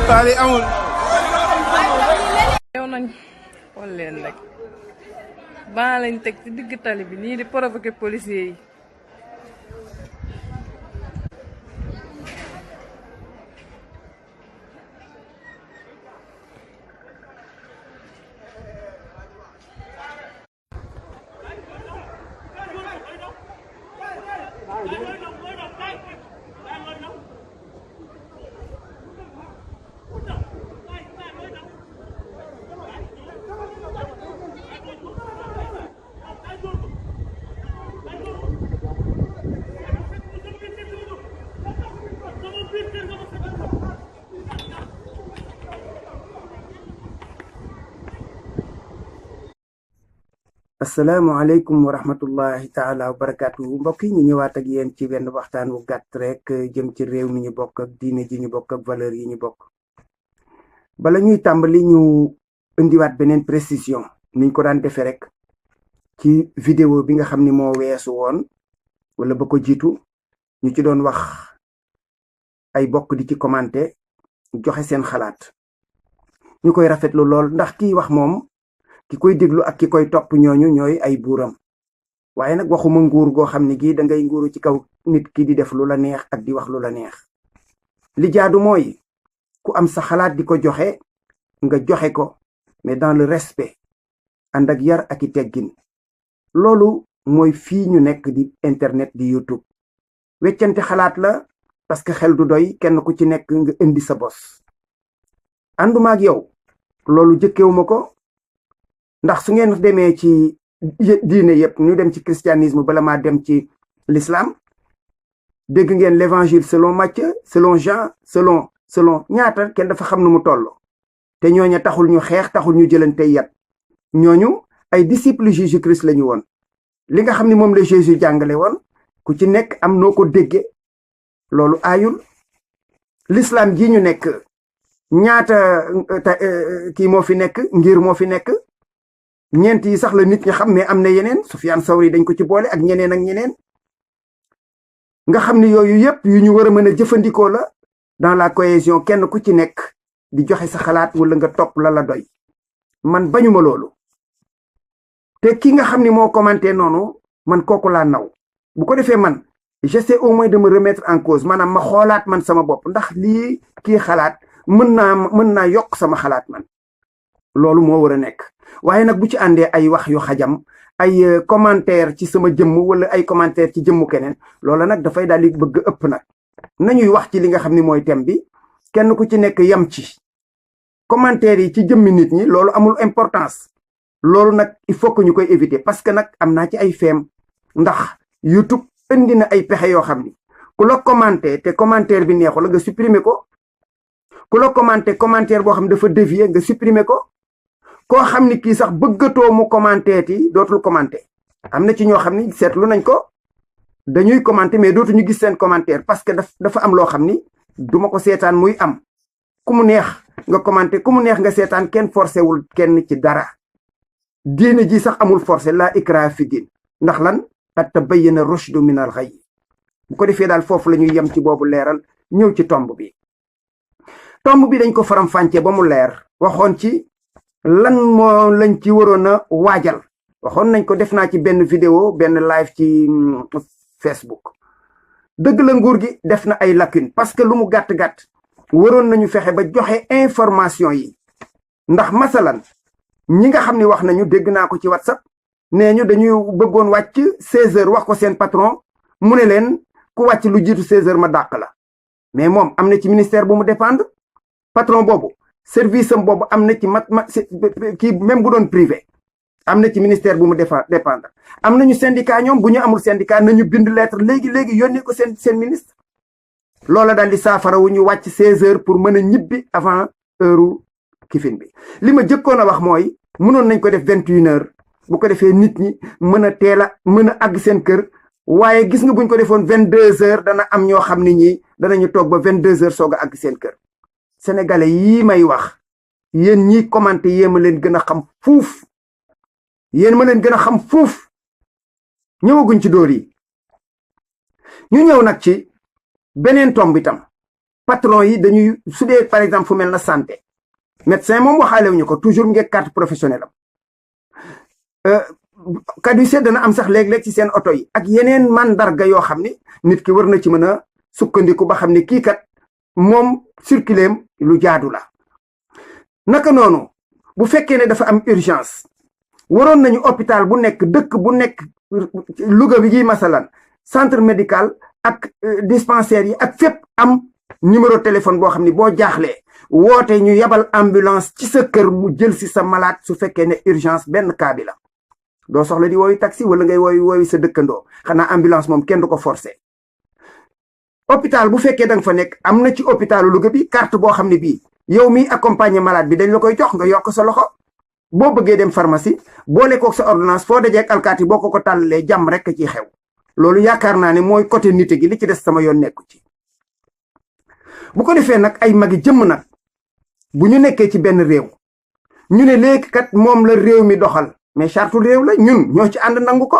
taali amul. yow nañ xool leen rek baa lañ teg ci digg tali bi nii di provoquer policiers yi. asalaamaaleykum wa rahmatullahi taala wa barakaatu mbokk yi ñu ñëwaat ak yéen ci benn waxtaan wu gàtt rek jëm ci réew mi ñu bokk ak diine ji ñu bokk ak valeur yi ñu bokk. bala ñuy tàmbali ñu indiwaat beneen précision niñ ko daan defee rek ci vidéo bi nga xam ni moo weesu woon wala ba ko jiitu ñu ci doon wax ay bokk di ci commenter joxe seen xalaat ñu koy rafetlu lool ndax kiy wax moom. ki koy déglu ak ki koy topp ñooñu ñooy ay buuram waaye nag waxuma nguur goo xam ne gii da ngay nguuru ci kaw nit ki di def lu la neex ak di wax lu la neex li jaadu mooy ku am sa xalaat di ko joxe nga joxe ko mais dans le respect ànd ak yar ak i teggin loolu mooy fii ñu nekk di internet di YouTube weccante xalaat la parce que xel du doy kenn ku ci nekk nga indi sa bos ànduma ak yow loolu jëkkewuma ko ndax su ngeen demee ci diine yëpp ñu dem ci christianisme bala maa dem ci l'islam dégg ngeen l'évangile selon Matthieu selon Jean selon ñaata kenn dafa xam nu mu toll te ñooña taxul ñu xeex taxul ñu jëlante yat ñooñu ay disciples Jésus Christ la ñu woon li nga xam ni moom la Jésus jàngale woon ku ci nekk am noo ko dégge loolu aayul l'islam ji ñu nekk ñaata kii moo fi nekk ngir moo fi nekk ñeent yi sax la nit ñi xam mais am na yeneen Sufyaan Sawri dañ ko ci boole ak ñeneen ak ñeneen nga xam ni yooyu yëpp yu ñu war a mën a jëfandikoo la dans la cohésion kenn ku ci nekk di joxe sa xalaat wala nga topp la doy man bañuma loolu te ki nga xam ni moo commenté noonu man kooku laa naw bu ko defee man j'essaie au moins de me remettre en cause maanaam ma xoolaat man sama bopp ndax lii kii xalaat mën naa yokk sama xalaat man loolu moo war a nekk waaye nag bu ci àndee ay wax yu xajam ay commentaire ci sama jëmm wala ay commentaire ci jëmmu keneen loola nag dafay daal di bëgg ëpp nag nañuy wax ci li nga xam ni mooy thème bi kenn ku ci nekk yam ci commentaire yi ci jëmmi nit ñi loolu amul importance loolu nag il faut que ñu koy éviter parce que nag am naa ci ay feem ndax YouTube indi na ay pexe yoo xam ni ku la commenter te commentaire bi neexu la nga supprimer ko ku la commentaire boo xam ne dafa dévier nga supprimer ko koo xam ni kii sax bëggatoo mu commenter ti dootul commenter am na ci ñoo xam ni seetlu nañ ko dañuy commenter mais dootuñu gis seen commentaire parce que dafa am loo xam ni duma ko seetaan muy am ku mu neex nga commenter ku mu neex nga seetaan kenn forcé wul kenn ci dara diine ji sax amul forcé la ikraha fi din ndax lan qad tabayyana rushdu min al ghayy bu ko defee daal foofu la ñuy yem ci boobu leeral ñëw ci tomb bi dañ ko faram-fàccee ba mu leer waxoon ci lan moo lañ ci waroon a waajal waxoon nañ ko def naa ci benn vidéo benn live ci Facebook dëgg la nguur gi def na ay lacune parce que lu mu gàtt-gàtt waroon nañu fexe ba joxe information yi ndax masalan ñi nga xam ni wax nañu dégg naa ko ci WhatsApp nee ñu dañuy bëggoon wàcc 16h wax ko seen patron mu ne leen ku wàcc lu jiitu 16h ma dàq la mais moom am na ci ministère bu mu dépendre patron boobu service am boobu am na ci kii même bu doon privé am na ci ministère bu mu dépendre am nañu syndicat ñoom bu ñu amul syndicat nañu bind lettre léegi yónnee ko seen ministre loola daal di saafara wu ñu wàcc 16 heures pour mën a ñibbi avant heure kifin bi li ma jëkkoon a wax mooy mënoon nañ ko def 21 heures bu ko defee nit ñi mën a teel a mën a àgg seen kër waaye gis nga buñ ko defoon 22 heures dana am ñoo xam ne ñi danañu toog ba 22 heures soog a àgg seen kër sénégalais yii may wax yéen ñi commenté yéen ma leen gën a xam fuuf ñëwaguñ ci dóor yi ñu ñëw nag ci beneen tomb itam patron yi dañuy su dee par exemple fu mel na santé médecin moom waxaalewuñu ko toujours ngeen carte professionnelle am caducée dana am sax léeg-léeg ci seen oto yi ak yeneen mandarga yoo xam ni nit ki war na ci mën a sukkandiku ba xam ne kii kat moom circuléem lu jaadu la naka noonu bu fekkee ne dafa am urgence waroon nañu hôpital bu nekk dëkk bu nekk Louga bi gi masalan centre médical ak dispensaire yi ak fépp am numéro téléphone boo xam ni boo jaaxlee woote ñu yabal ambulance ci sa kër mu jël si sa malade su fekkee ne urgence benn cas bi la doo soxla di wooyu taxi wala ngay wooyu sa dëkkandoo xanaa ambulance moom kenn du ko forcer hôpital bu fekkee da nga fa nekk am na ci hôpitalu Louga bi carte boo xam ne bii yow mi accompagner malade bi dañ la koy jox nga yokk sa loxo boo bëggee dem pharmacie boole kook sa ordonnance foo dajee ak alkaati boo ko tàllalee jàmm rek ciy xew loolu yaakaar naa ne mooy côté nite gi li ci des sama yoon nekku ci bu ko defee nag ay magi jëmm nag bu ñu nekkee ci benn réew ñu ne léegi kat moom la réew mi doxal mais charte réew la ñun ñoo ci ànd nangu ko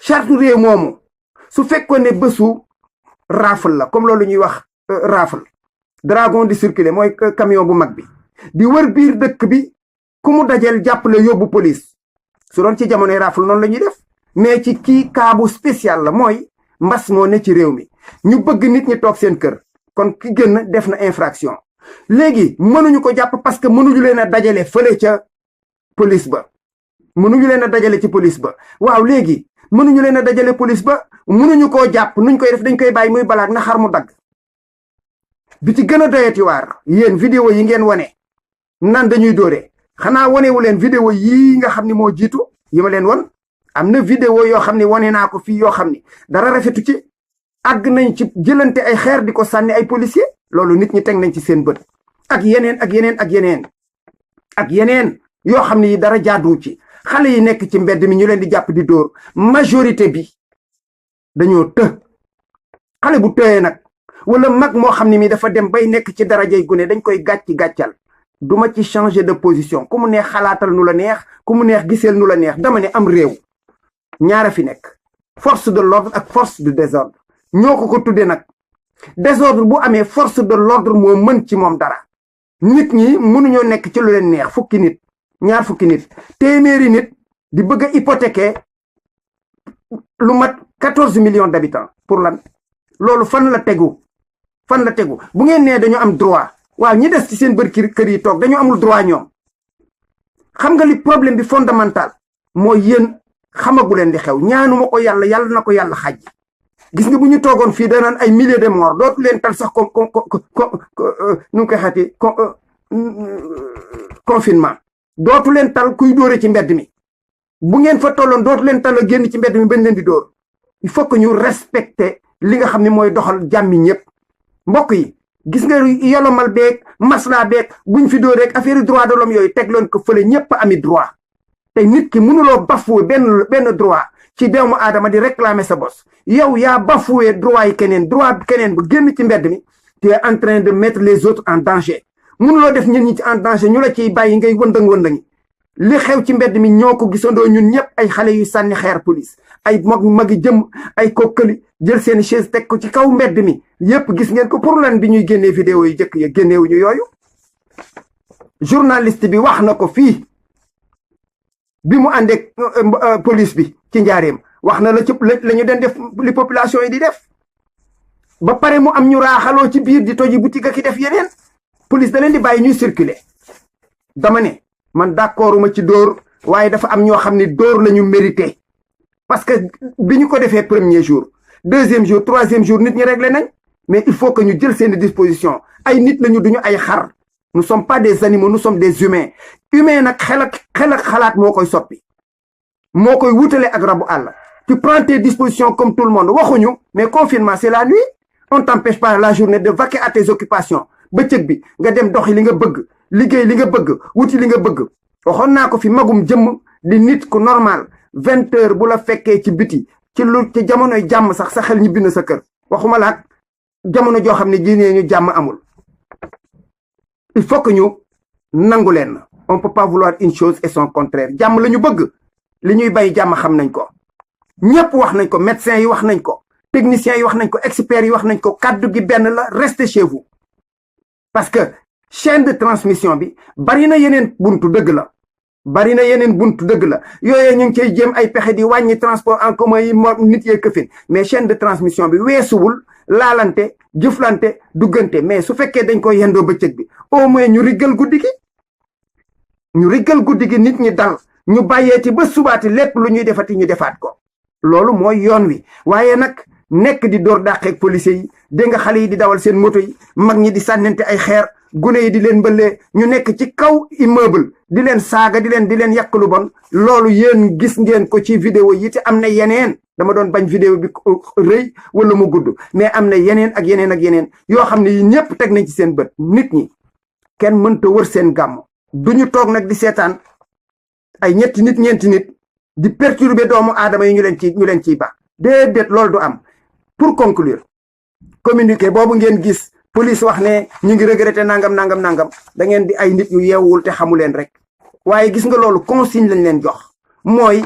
charte réew moomu su fekkoon ne bésu rafle la comme loolu ñuy wax rafle dragon di circuler mooy camion bu mag bi di wër biir dëkk bi ku mu dajel jàppale yóbbu police su doon ci jamonoy rafle noonu la ñuy def mais ci kii kaabu spécial la mooy mbas moo ne ci réew mi ñu bëgg nit ñi toog seen kër kon ki génn def na infraction léegi mënuñu ko jàpp parce que mënuñu leen a dajale fële ca police ba mënuñu leen a dajale ci police ba waaw léegi mënuñu leen a dajale police ba mënuñu koo jàpp nuñ koy def dañ koy bàyyi muy balaak na xar mu dagg bi ci gën a doyati waar yéen vidéo yi ngeen wane nan dañuy dóore xanaa wanewu leen vidéo yii nga xam ni moo jiitu yi ma leen won am na vidéo yoo xam ne wane naa ko fii yoo xam ni dara rafetu ci àgg nañ ci jëlante ay xeer di ko sànni ay policier loolu nit ñi teg nañ ci seen bët ak yeneen yoo xam ne yi dara jaaduwu ci xale yi nekk ci mbedd mi ñu leen di jàpp di dóor majorité bi dañoo xale bu tëyee nag wala mag moo xam ne mi dafa dem bay nekk ci darajay gune dañ koy gàccal duma ci changer de position ku mu neex xalaatal nu la neex ku mu neex giseel nu la neex dama ne am réew ñaara fi nekk force de l'ordre ak force de désordre ñoo ko tudde nag désordre bu amee force de l'ordre moo mën ci moom dara nit ñi mënuñoo nekk ci lu leen neex fukki nit ñaar fukki nit téeméeri nit di bëgg a hypothéquer lu mat 14 millions d'habitants pour lan loolu fan la tegu bu ngeen nee dañu am droit waaw ñi des ci seen bër kër yi toog dañu amul droit ñoom xam nga li problème bi fondamental mooy yéen xamagu leen di xew ñaanuma ko yàlla na ko yàlla xaj gis nga bu ñu toogoon fii danaan ay milliers de morts dootu leen tal sax nu ngi koy xati confinement dootu leen tal kuy dóore ci mbedd mi bu ngeen fa tolloon dootu leen tal a génn ci mbedd mi bañ leen di dóor il faut que ñu respecter li nga xam ne mooy doxal jàmmi ñëpp mbokk yi gis nga yolomal beeg masla beeg buñ fi dóoreeg affaire droit de l'homme yooyu teg loon ko fële ñëpp ami droit te nit ki mënuloo bafoué benn droit ci doomu aadama di réclamer sa bos yow yaa bafoué droit yi keneen droit keneen ba génn ci mbedd mi tu es en train de mettre les autres en danger mënuloo def ñit ñi ci en danger ñu la ciy bàyyi ngay wëndang li xew ci mbedd mi ñoo ko gisandoo ñun ñëpp ay xale yu sànni xeer police ay magi jëm ay kokkali jël seen chaise teg ko ci kaw mbedd mi yëpp gis ngeen ko pour lan bi ñuy génnee vidéo yi jëkk ya génneewuñu yooyu journaliste bi wax na ko fii bi mu àndeek police bi ci njaareem wax na la ci la ñu den def li population yi di def ba pare mu am ñu raaxaloo ci biir di toji boutique ak def yeneen police da leen di bàyyi ñuy circuler dama ne man d'accorduma ci dóor waaye dafa am ñoo xam ne dóor la ñu mérité parce que bi ñu ko defee premier jour deuxième jour troisième jour nit ñi réglé nañ mais il faut que ñu jël seeni disposition ay nit lañu duñu ay xar nous sommes pas des animaux, nous sommes des humains. Humain nag xel ak xalaat moo koy soppi moo koy wutale ak rabu àll. Tu prends tes dispositions comme tout le monde waxuñu mais confinement c'est la nuit. On t'empêche pas la journée de vaquer à tes occupations bëccëg bi nga dem doxi li nga bëgg liggéey li nga bëgg wuti li nga bëgg. waxoon naa ko fi magum jëmm di nit ku normal 20 heures bu la fekkee ci biti ci jamonoy jàmm sax sa xel ñibbi na sa kër waxuma la ak jamono joo xam ne jinee ñu jàmm amul. il faut que ñu nangu leen on peut pas vouloir une chose et son contraire jàmm la ñu bëgg li ñuy bay jàmm xam nañ ko ñëpp wax nañ ko médecins yi wax nañ ko techniciens yi wax nañ ko experts yi wax nañ ko kaddu gi benn la restez chez vous parce que chaîne de transmission bi bari na yeneen buntu dëgg la bari na yeneen buntu dëgg la yooyee ñu ngi cay jéem ay pexe di wàññi transport en commun yi nit yee këfin mais chaîne de transmission bi weesuwul laalante jëflante duggante mais su fekkee dañ ko yendoo bëccëg bi au moins ñu riggal guddi gi nit ñi dal ñu bàyyee ci ba subaati lépp lu ñuy defati ñu defaat ko loolu mooy yoon wi waaye nag nekk di door dàqeeg policiers yi dégg nga xale yi di dawal seen moto yi mag ñi di sànnante ay xeer gune yi di leen mbëllee ñu nekk ci kaw immeuble di leen saaga di leen yàq lu bon loolu yéen gis ngeen ko ci vidéo yi te am na yeneen dama doon bañ vidéo bi rëy wala mu gudd mais am na yeneen ak yeneen yoo xam ne yi ñëpp teg nañ ci seen bët nit ñi kenn mënta wër seen gàmm duñu toog nag di seetaan ay ñeenti nit ñeenti nit di perturber doomu aadama yi ñu leen ciy baax déedéet loolu du am. Pour conclure communiqué boobu ngeen gis police wax ne ñu ngi regretter nangam da ngeen di ay nit yu yeewul te xamu leen rek waaye gis nga loolu consigne lañ leen jox mooy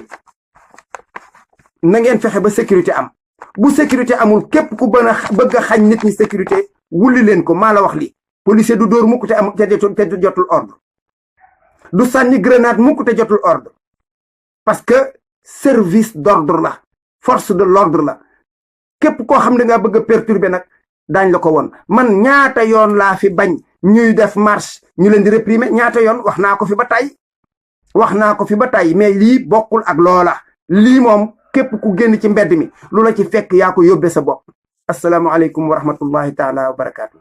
na ngeen fexe ba sécurité am bu sécurité amul képp ku bëgg a xañ nit ñi sécurité wulli leen ko maa la wax li policier du dóor mukk te jotul ordre du sànni grenade mukk te jotul ordre parce que service d'ordre la force de l'ordre la képp koo xam ne nga bëgg a perturber nag daañ la ko woon man ñaata yoon laa fi bañ ñuy def marche ñu leen di réprimer ñaata yoon wax naa ko fi ba tàyyi mais lii bokkul ak loola lii moom képp ku génn ci mbedd mi lu la ci fekk yaa ko yóbbee sa bopp asalaamaaleykum wa rahmatullahi taala wa barakaatu.